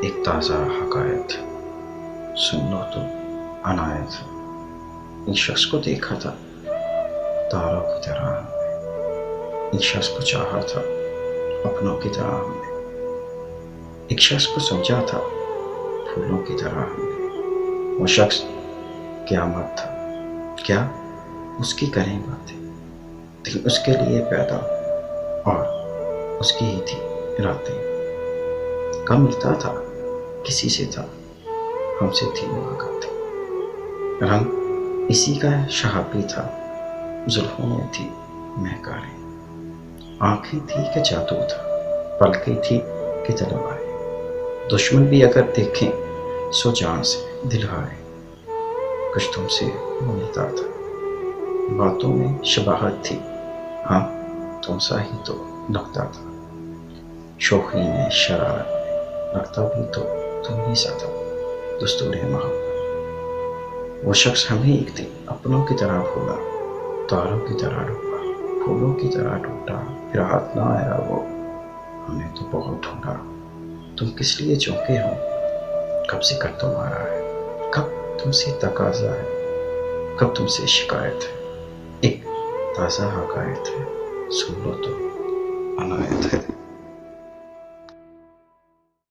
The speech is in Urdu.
ایک تازہ حکایت ہے، سن لو تو عنایت ہے۔ ایک شخص کو دیکھا تھا تاروں کی طرح ہم نے، ایک شخص کو چاہا تھا اپنوں کی طرح ہم نے، ایک شخص کو سمجھا تھا پھولوں کی طرح ہم نے۔ وہ شخص قیامت تھا، کیا اس کی کریں باتیں، دل اس کے لیے پیدا اور اس کی ہی تھی راتیں۔ کم ملتا تھا کسی سے تھا، ہم سے تھی ملاقاتیں، رنگ اسی کا شہابی تھا، زلفوں میں تھی مہکاریں، آنکھیں تھی کہ جادو تھا، پلکیں تھی کہ تلواریں۔ دشمن بھی اگر دیکھیں سو جان سے دل ہارے، کچھ تم سے وہ ملتا تھا، باتوں میں شباہت تھی، ہاں تم سا ہی تو لگتا تھا، شوخی میں شرارت میں لگتا بھی تو تم ہی سا تھا، دستور محبت۔ وہ شخص ہمیں ایک دن اپنوں کی طرح بھولا، تاروں کی طرح ڈوبا، پھولوں کی طرح ٹوٹا، پھر ہاتھ نہ آیا وہ، ہم نے تو بہت ڈھونڈا۔ تم کس لیے چونکے ہو، کب ذکر تمہارا ہے، کب تم سے تقاضا ہے، کب تم سے شکایت ہے۔ ایک تازہ حکایت ہے، سن لو تو عنایت ہے۔